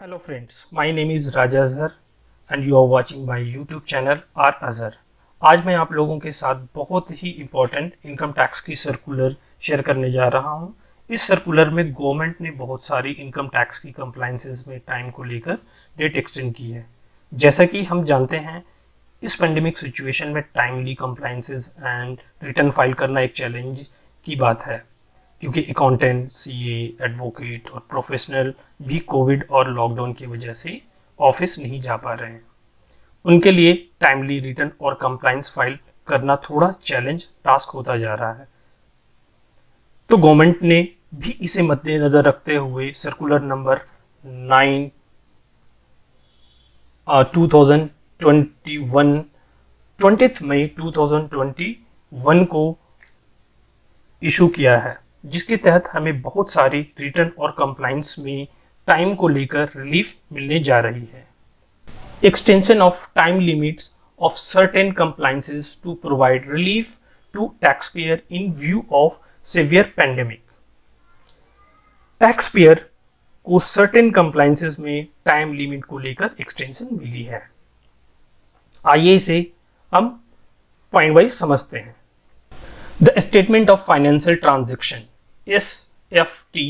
Hello friends, my name is Raja Azhar and you are watching my YouTube channel R Azhar। आज मैं आप लोगों के साथ बहुत ही इम्पोर्टेंट इनकम टैक्स की सर्कुलर शेयर करने जा रहा हूं। इस सर्कुलर में गवर्नमेंट ने बहुत सारी इनकम टैक्स की कंप्लाइंसेस में टाइम को लेकर डेट एक्सटेंड की है। जैसा कि हम जानते हैं, इस पेंडेमिक सिचुएशन में timely compliances and return file करना एक चैलेंज की बात है, क्योंकि अकाउंटेंट, सीए, एडवोकेट और प्रोफेशनल भी कोविड और लॉकडाउन की वजह से ऑफिस नहीं जा पा रहे हैं। उनके लिए टाइमली रिटर्न और कंप्लाइंस फाइल करना थोड़ा चैलेंज टास्क होता जा रहा है। तो गवर्नमेंट ने भी इसे मद्देनजर रखते हुए सर्कुलर नंबर 9 2021 20 मई 2021 को इशू किया है, जिसके तहत हमें बहुत सारी रिटर्न और कंप्लाइंस में टाइम को लेकर रिलीफ मिलने जा रही है। Extension of time limits of certain compliances to provide relief to taxpayer in view of severe pandemic. Taxpayer को सर्टेन कंप्लाइंसेस में टाइम लिमिट को लेकर एक्सटेंशन मिली है। आइए इसे हम पॉइंट वाइज समझते हैं। The Statement of Financial Transaction (SFT)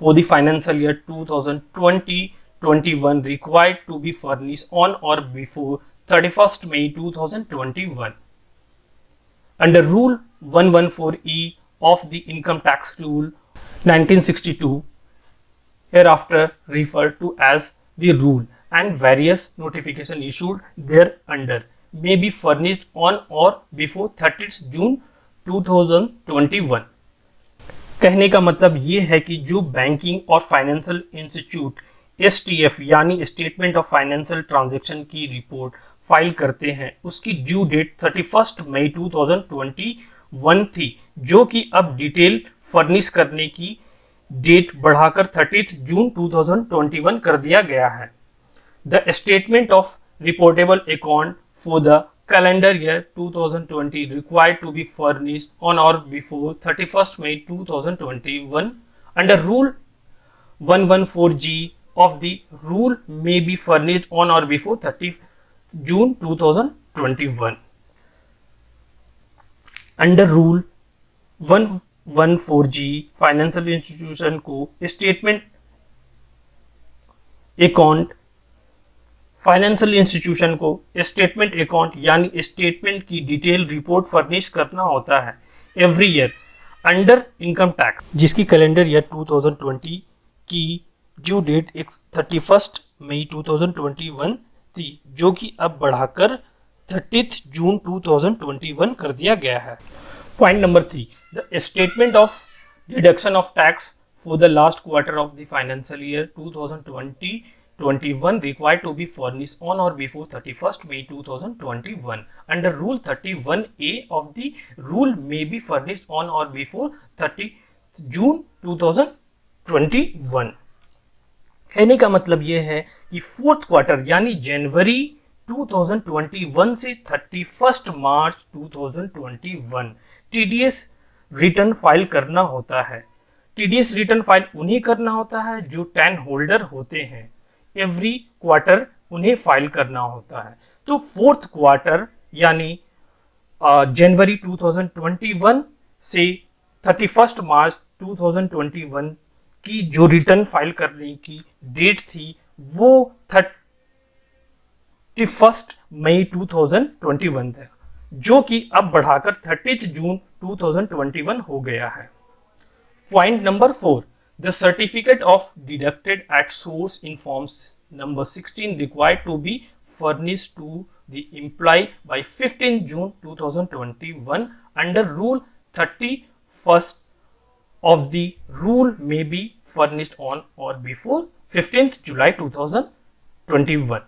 for the financial year 2020-21 required to be furnished on or before 31st May 2021 under Rule 114E of the Income Tax Rule 1962, hereafter referred to as the Rule, and various notification issued thereunder may be furnished on or before 30th June 2021। कहने का मतलब ये है कि जो banking और financial institute STF यानी statement of financial transaction की रिपोर्ट फाइल करते हैं, उसकी ड्यू डेट 31 मई 2021 थी, जो कि अब डिटेल फर्निश करने की डेट बढ़ाकर 30 जून 2021 कर दिया गया है। The statement of reportable account for the calendar year 2020 required to be furnished on or before 31st May 2021 under Rule 114G of the Rule may be furnished on or before 30 June 2021। Under Rule 114G financial institution को statement account financial institution को statement account यानी statement की detail report furnish करना होता है every year under income tax, जिसकी calendar year 2020 की due date 31 मई 2021 थी, जो कि अब बढ़ाकर 30 जून 2021 कर दिया गया है। Point number 3, the statement of deduction of tax for the last quarter of the financial year 2020-21 required to be furnished on or before 31st May 2021 under Rule 31A of the Rule may be furnished on or before 30 June 2021। कहने का मतलब यह है कि fourth quarter यानी जनवरी 2021 से 31 मार्च 2021 TDS return file करना होता है। TDS रिटर्न फाइल उन्हें करना होता है जो 10 होल्डर होते हैं। एवरी क्वार्टर उन्हें फाइल करना होता है। तो फोर्थ क्वार्टर यानी जनवरी 2021 से 31 मार्च 2021 की जो रिटर्न फाइल करने की डेट थी, वो 31 मई 2021 था, जो कि अब बढ़ाकर 30 जून 2021 हो गया है। Point number 4, the certificate of deducted at source in forms number 16 required to be furnished to the employee by 15 June 2021 under Rule 31st of the Rule may be furnished on or before 15th July 2021।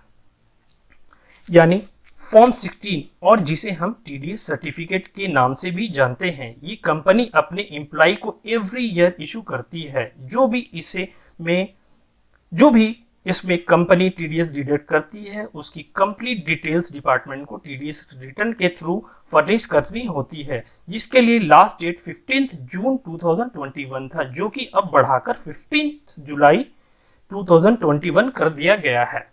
यानी form 16 और जिसे हम TDS certificate के नाम से भी जानते हैं, ये कंपनी अपने एम्प्लॉय को एवरी ईयर इशू करती है। जो भी इसमें कंपनी TDS डिडक्ट करती है, उसकी कंप्लीट डिटेल्स डिपार्टमेंट को TDS रिटर्न के थ्रू फर्निश करनी होती है, जिसके लिए लास्ट डेट 15 जून 2021 था, जो कि अब बढ़ाकर 15 जुलाई 2021 कर दिया गया है।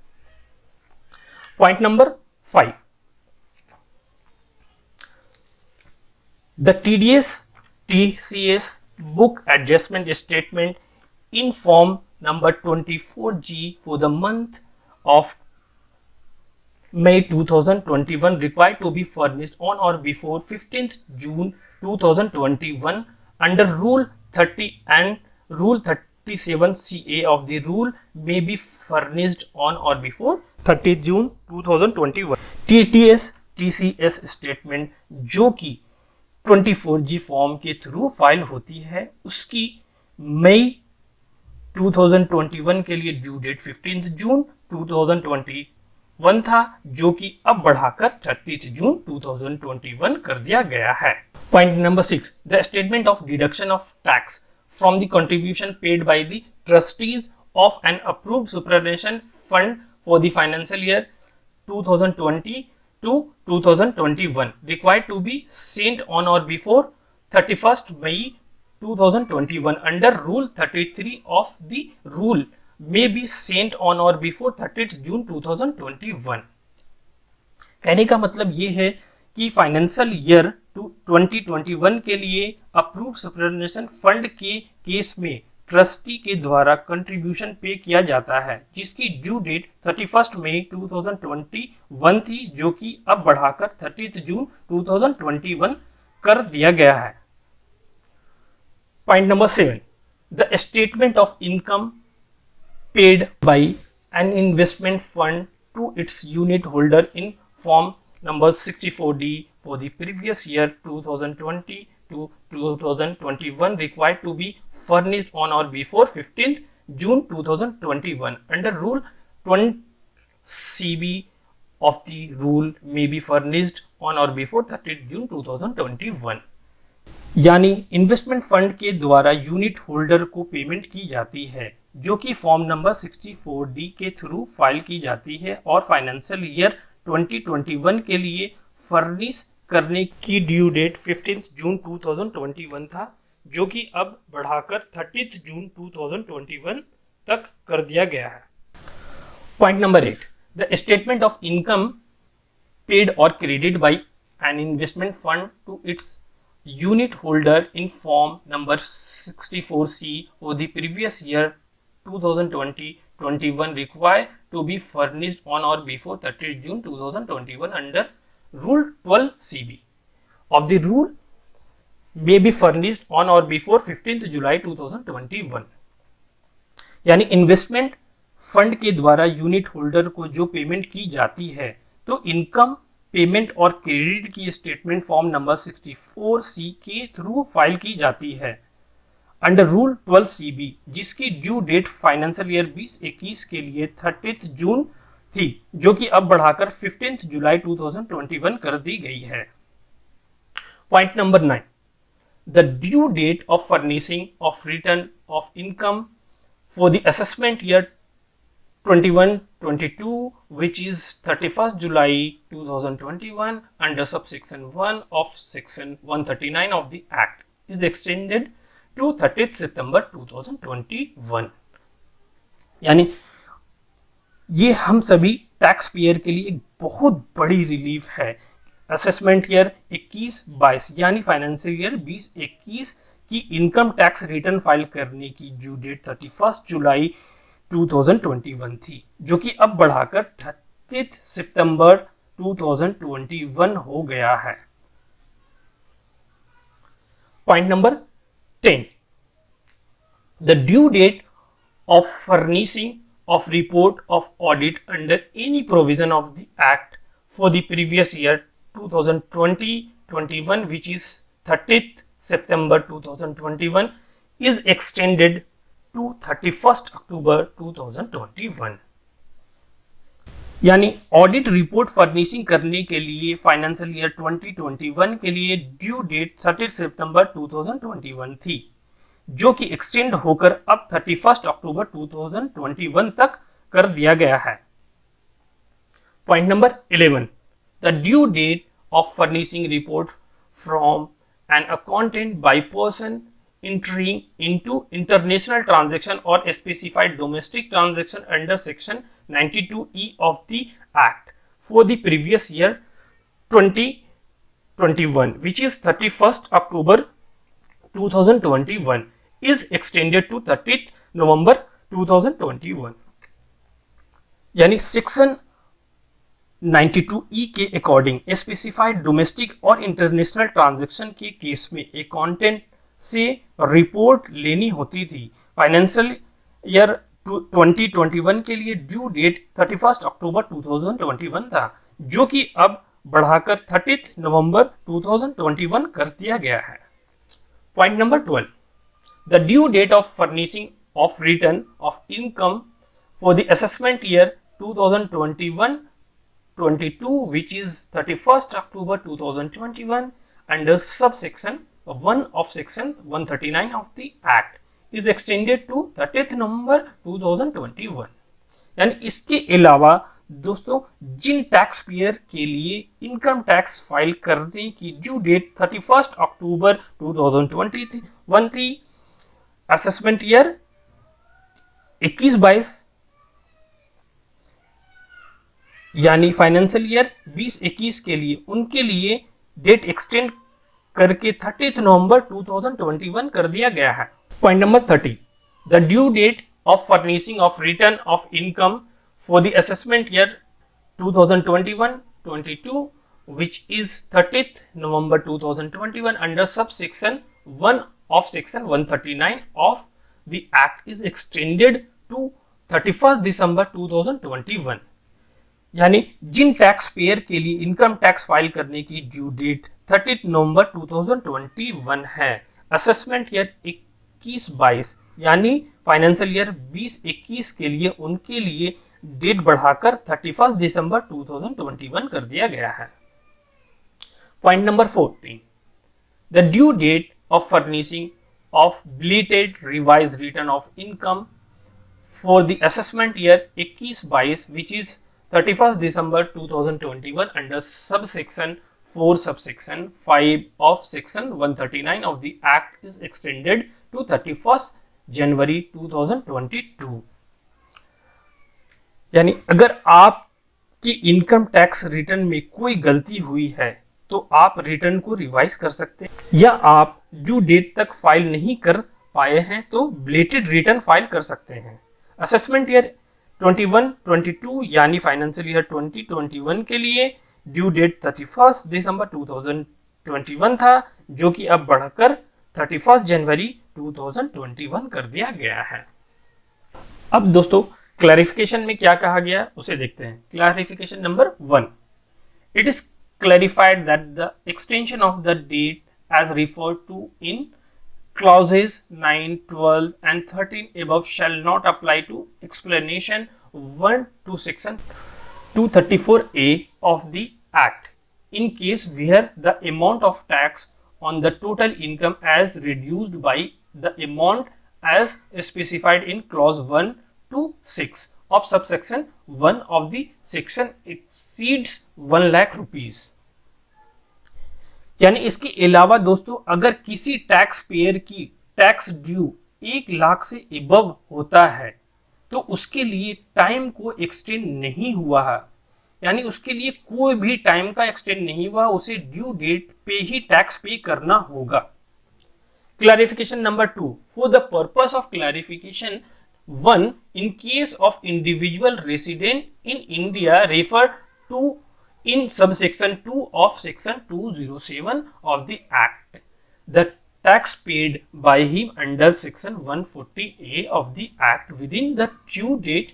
Point number 5, the TDS TCS book adjustment statement in form number 24G for the month of May 2021 required to be furnished on or before 15th June 2021 under Rule 30 and Rule 37 CA of the rule may be furnished on or before 30 June 2021। TTS TCS statement जो कि 24G form के through file होती है, उसकी मई 2021 के लिए due date 15 जून 2021 था, जो कि अब बढ़ाकर 30 जून 2021 कर दिया गया है। Point number 6, the statement of deduction of tax from the contribution paid by the trustees of an approved superannuation fund for the financial year 2020 to 2021 required to be sent on or before 31st May 2021 under Rule 33 of the rule may be sent on or before 30th June 2021। कहने का मतलब ये है कि financial year 2021 के लिए approved superannuation fund के case में ट्रस्टी के द्वारा कंट्रीब्यूशन पे किया जाता है, जिसकी ड्यू डेट 31 मई 2021 थी, जो कि अब बढ़ाकर 30 जून 2021 कर दिया गया है। Point number 7, the statement of income paid by an investment fund to its unit holder in form number 64D for the previous year 2020 to 2021 required to be furnished on or before 15th June 2021 under Rule 20CB of the rule may be furnished on or before 30th June 2021। यानी investment fund के द्वारा unit holder को payment की जाती है, जो कि form number 64D के थ्रू फाइल की जाती है और फाइनेंशियल ईयर 2021 के लिए फर्निश करने की ड्यू डेट 15 जून 2021 था, जो कि अब बढ़ाकर 30 जून 2021 तक कर दिया गया है। Point number 8, the statement of income paid और credit by an investment fund to its unit holder in form number 64C for the previous year 2020-21 required to be furnished on or before 30 June 2021 under Rule 12CB of the rule may be furnished on or before 15th July 2021। यानी investment fund के द्वारा unit holder को जो payment की जाती है, तो income payment और क्रेडिट की स्टेटमेंट फॉर्म नंबर 64C के थ्रू फाइल की जाती है अंडर रूल 12CB, जिसकी ड्यू डेट फाइनेंशियल ईयर 2021 के लिए 30 जून थी, जो कि अब बढ़ाकर 15 जुलाई 2021 कर दी गई है। Point number 9, the due date of furnishing of return of income for the assessment year 21-22 which is 31st July 2021 under subsection 1 of section 139 of the act is extended to 30th September 2021। यानी ये हम सभी tax payer के लिए एक बहुत बड़ी relief है। असेसमेंट ईयर 21-22 यानी फाइनेंशियल ईयर 2021 की इनकम टैक्स रिटर्न फाइल करने की ड्यू डेट 31 जुलाई 2021 थी, जो कि अब बढ़ाकर 30 सितंबर 2021 हो गया है। Point number 10, the due date of furnishing of report of audit under any provision of the act for the previous year 2020-21 which is 30th September 2021 is extended to 31st October 2021। यानी audit report furnishing करने के लिए financial year 2021 के लिए due date 30 सितंबर 2021 थी, जो कि extend होकर अब 31 अक्टूबर 2021 तक कर दिया गया है। Point number 11, the due date of furnishing report from an accountant by person entering into international transaction or specified domestic transaction under section 92E of the Act for the previous year 2021, which is 31st October 2021, is extended to 30th November 2021. यानी section 92E के according specified domestic और international transaction के case में accountant से report लेनी होती थी। Financial year 2021 के लिए ड्यू डेट 31 अक्टूबर 2021 था, जो कि अब बढ़ाकर 30 नवंबर 2021 कर दिया गया है। Point number 12, the due date of furnishing of return of income for the assessment year 2021-22, which is 31st October 2021 under subsection 1 of section 139 of the Act is extended to 30th November 2021. यानी इसके अलावा दोस्तों जिन tax payer के लिए income tax file करने की due date 31 अक्टूबर 2021 थी, assessment year 21-22 यानी फाइनेंशियल ईयर 2021 के लिए, उनके लिए डेट एक्सटेंड करके 30 नवंबर 2021 कर दिया गया है। Point number 30, the due date of furnishing of return of income for the assessment year 2021-22, which is 30th November 2021 under subsection 1 of section 139 of the Act is extended to 31st December 2021. यानी जिन tax payer के लिए income tax file करने की due date 30 नवंबर 2021 है, assessment year 21-22 यानी financial year 2021 के लिए उनके लिए डेट बढ़ाकर 31 दिसंबर 2021 कर दिया गया है। Point number 14, the due date of furnishing of belated revised return of income for the assessment year 21-22 which is 31st December 2021 under subsection 4 subsection 5 of section 139 of the Act is extended to 31st January 2022. यानी अगर आपकी income tax return में कोई गलती हुई है तो आप रिटर्न को रिवाइज कर सकते हैं, या आप ड्यू डेट तक फाइल नहीं कर पाए हैं तो बिलेटेड रिटर्न फाइल कर सकते हैं। असेसमेंट ईयर 21-22 यानी फाइनेंशियल ईयर 2021 के लिए ड्यू डेट 31 दिसंबर 2021 था, जो कि अब बढ़कर 31 जनवरी 2021 कर दिया गया है। अब दोस्तों क्लैरिफिकेशन में क्या कहा गया उसे देखते हैं। Clarification number 1, it is clarified that the extension of the date as referred to in clauses 9, 12 and 13 above shall not apply to explanation 1 to section 234A of the Act in case where the amount of tax on the total income as reduced by the amount as specified in clause 1 to 6 of subsection 1 of the section exceeds 1 lakh rupees। यानी इसके अलावा दोस्तों अगर किसी tax payer की tax due 1 lakh से above होता है तो उसके लिए टाइम को एक्सटेंड नहीं हुआ है, यानी उसके लिए कोई भी टाइम का एक्सटेंड नहीं हुआ, उसे ड्यू डेट पे ही टैक्स पे करना होगा। Clarification number 2, for the purpose of clarification 1 in case of individual resident in India refer to in subsection 2 of section 207 of the Act, the tax paid by him under section 140A of the Act within the due date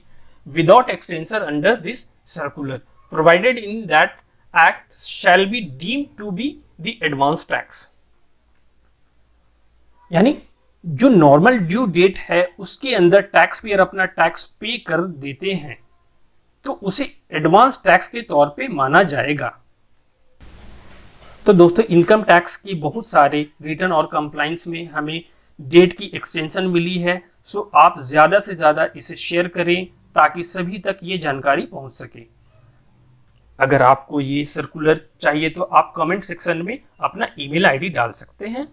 without extension under this circular provided in that Act shall be deemed to be the advance tax। यानी जो normal due date है उसके अंदर tax payer अपना tax पे कर देते हैं तो उसे एडवांस टैक्स के तौर पे माना जाएगा। तो दोस्तों इनकम टैक्स की बहुत सारे रिटर्न और कंप्लाइंस में हमें डेट की एक्सटेंशन मिली है, सो आप ज़्यादा से ज़्यादा इसे शेयर करें ताकि सभी तक ये जानकारी पहुंच सके। अगर आपको ये सर्कुलर चाहिए तो आप कमेंट सेक्शन में अपना ईमेल आईडी डाल सकते हैं।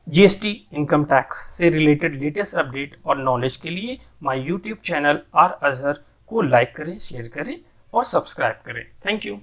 जीएसटी इनकम टैक्स से रिलेटेड लेटेस्ट अपडेट और नॉलेज के लिए my YouTube channel are Azhar को लाइक करें, शेयर करें और सब्सक्राइब करें। Thank you.